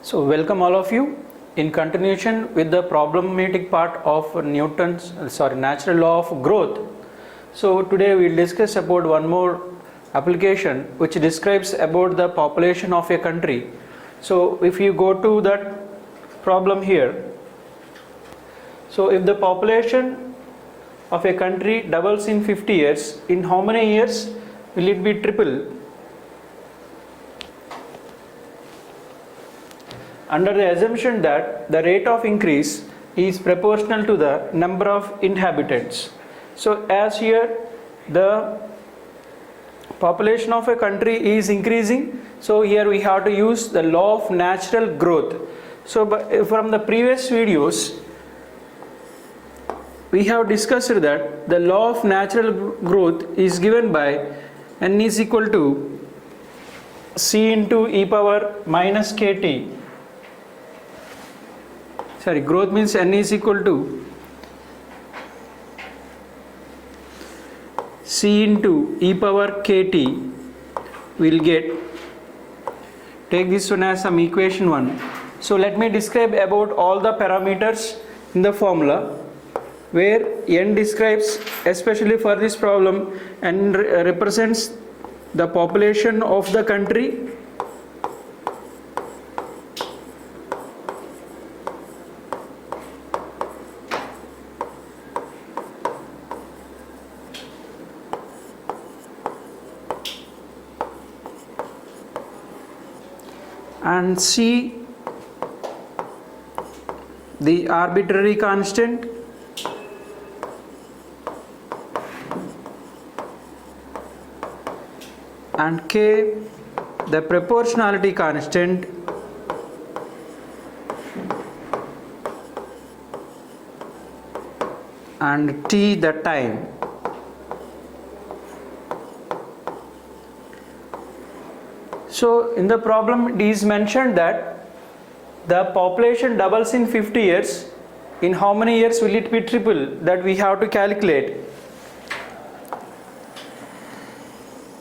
So welcome all of you in continuation with the problematic part of natural law of growth. So today we will discuss about one more application which describes about the population of a country. So if you go to that problem here, so if the population of a country doubles in 50 years, in how many years will it be triple? Under the assumption that the rate of increase is proportional to the number of inhabitants. So as here the population of a country is increasing, so here we have to use the law of natural growth. So from the previous videos we have discussed that the law of natural growth is given by n is equal to c into e power minus kt. Growth means n is equal to c into e power kt. We'll take this one as some equation 1. So let me describe about all the parameters in the formula, where n describes, especially for this problem, n represents the population of the country, and C the arbitrary constant, and K the proportionality constant, and T the time. So in the problem it is mentioned that the population doubles in 50 years. In how many years will it be triple? That we have to calculate.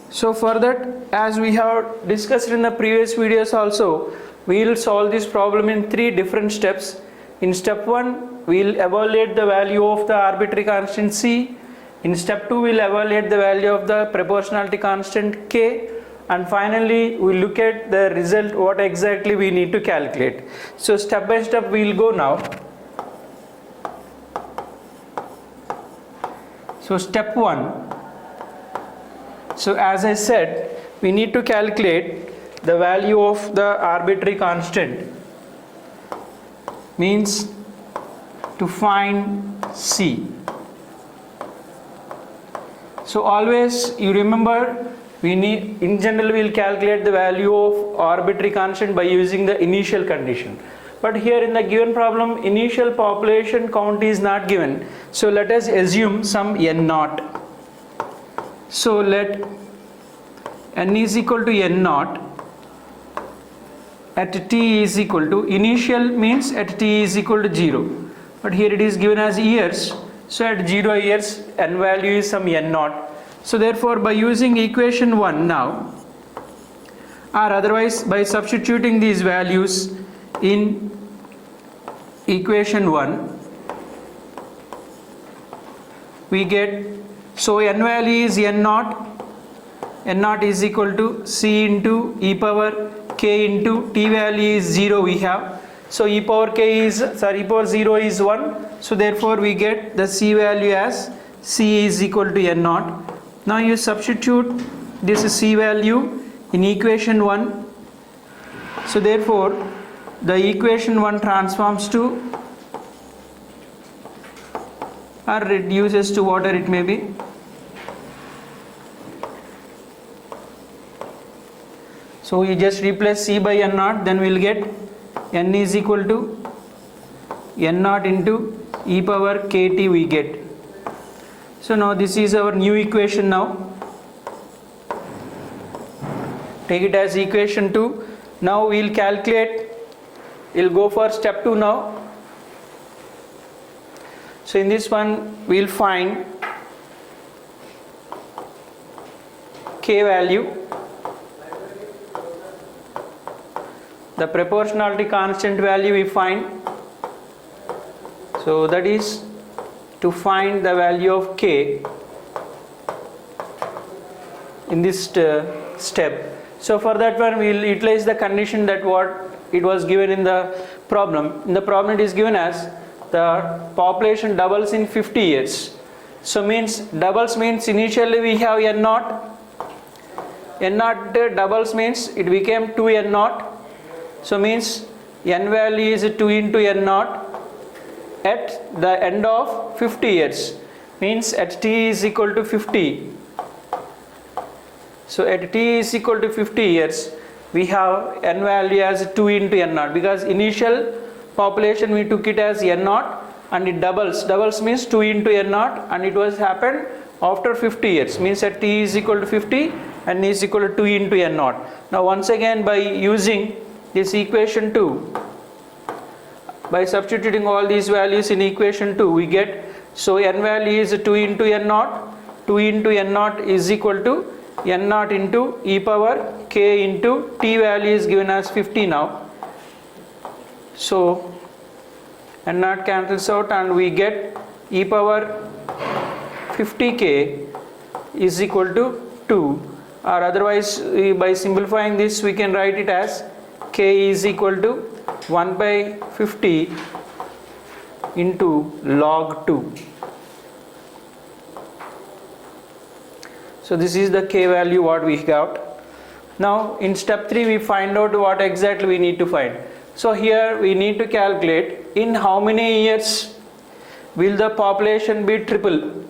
So for that, as we have discussed in the previous videos also, we will solve this problem in 3 different steps. In step 1 we will evaluate the value of the arbitrary constant C. In step 2 we will evaluate the value of the proportionality constant K. And finally we look at the result, what exactly we need to calculate. So step by step we will go now. So step 1. So as I said, we need to calculate the value of the arbitrary constant, means to find C. So always you remember, in general we will calculate the value of arbitrary constant by using the initial condition. But here in the given problem, initial population count is not given. So let us assume some n naught. So let n is equal to n naught at t is equal to, initial means at t is equal to 0. But here it is given as years. So at 0 years n value is some n naught. So therefore by using equation 1 now, or otherwise by substituting these values in equation 1, we get, so n value is n naught is equal to c into e power k into t value is 0 we have. So e power 0 is 1. So therefore we get the c value as c is equal to n naught. Now you substitute this c value in equation 1. So therefore the equation 1 transforms to, or reduces to whatever it may be. So you just replace c by n naught, then we will get n is equal to n naught into e power kt we get. So now this is our new equation now. Take it as equation 2. Now we will calculate, we will go for step 2 now. So in this one we will find K value the proportionality constant value we find. So that is to find the value of k in this step. So for that one we will utilize the condition that what it was given in the problem. In the problem it is given as the population doubles in 50 years. So means doubles means initially we have n naught. N naught doubles means it became 2 n naught. So means n value is 2 into n naught at the end of 50 years. Means at t is equal to 50. So at t is equal to 50 years we have n value as 2 into n naught, because initial population we took it as n naught and it doubles means 2 into n naught, and it was happened after 50 years, means at t is equal to 50 and is equal to 2 into n naught. Now once again by using this equation 2, by substituting all these values in equation 2 we get, so n value is 2 into n naught. 2 into n naught is equal to n naught into e power k into t value is given as 50 now. So n naught cancels out and we get e power 50k is equal to 2, or otherwise by simplifying this we can write it as k is equal to 1 by 50 into log 2. So this is the k value what we got. Now in step 3 we find out what exactly we need to find. So here we need to calculate in how many years will the population be triple.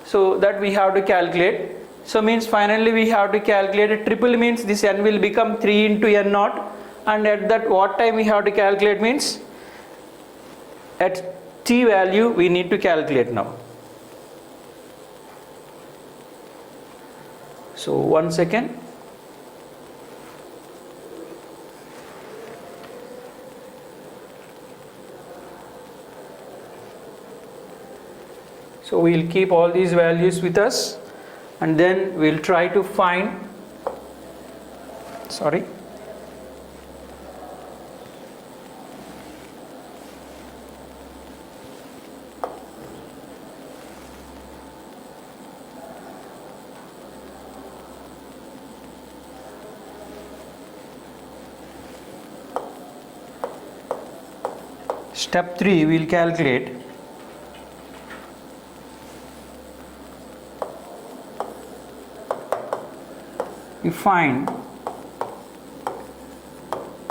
So that we have to calculate. So means finally we have to calculate a triple, means this n will become 3 into n naught, and at that what time we have to calculate means at t value we need to calculate now. So 1 second. So we will keep all these values with us and then we will try to find, step 3 we will calculate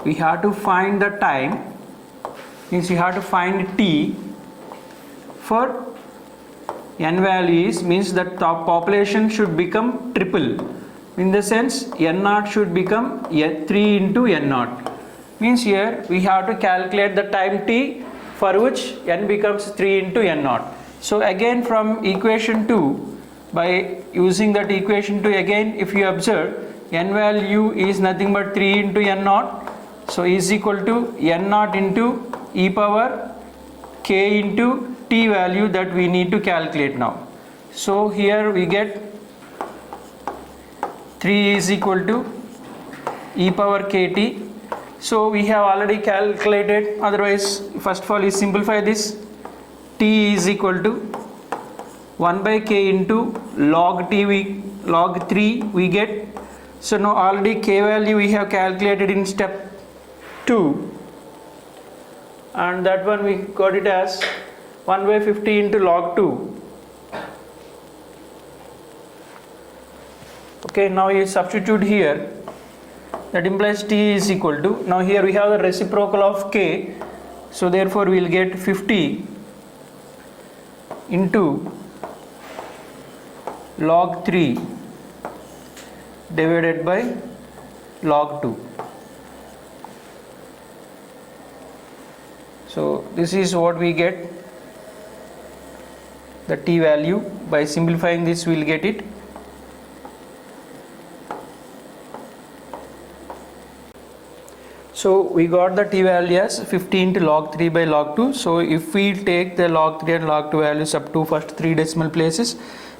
we have to find the time, means we have to find t for n values, means that top population should become triple, in the sense n naught should become 3 into n naught, means here we have to calculate the time t for which n becomes 3 into n naught. So again from equation 2, by using that equation 2 again, if you observe n value is nothing but 3 into n naught, so is equal to n naught into e power k into t value that we need to calculate now. So here we get 3 is equal to e power kt. So we have already calculated, otherwise first of all we simplify this. T is equal to 1 by k into log 3 we get. So now already k value we have calculated in step 2, and that one we got it as 1 by 50 into log 2. Okay, now you substitute here, that implies t is equal to, now here we have the reciprocal of k, so therefore we will get 50 into log 3 divided by log 2. So this is what we get, the t value. By simplifying this we will get it. So we got the t value as 50 into log 3 by log 2. So if we take the log 3 and log 2 values up to first 3 decimal places,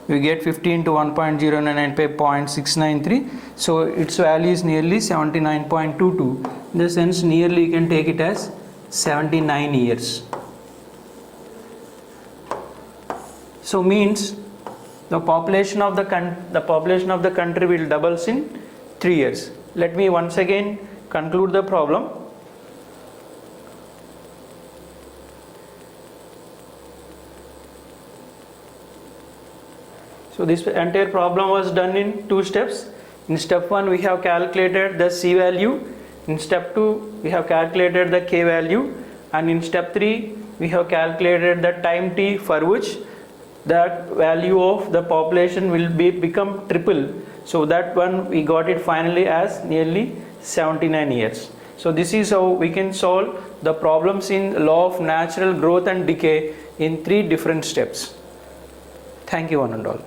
we get 50 into 1.0995 0.693, so its value is nearly 79.22. In the sense, nearly you can take it as 79 years. So means the population of the country will doubles in 3 years. Let me once again conclude the problem. So this entire problem was done in 2 steps. In step 1 we have calculated the C value, in step 2 we have calculated the K value, and in step 3 we have calculated the time t for which that value of the population will become triple. So that one we got it finally as nearly 79 years. So this is how we can solve the problems in law of natural growth and decay in 3 different steps. Thank you one and all.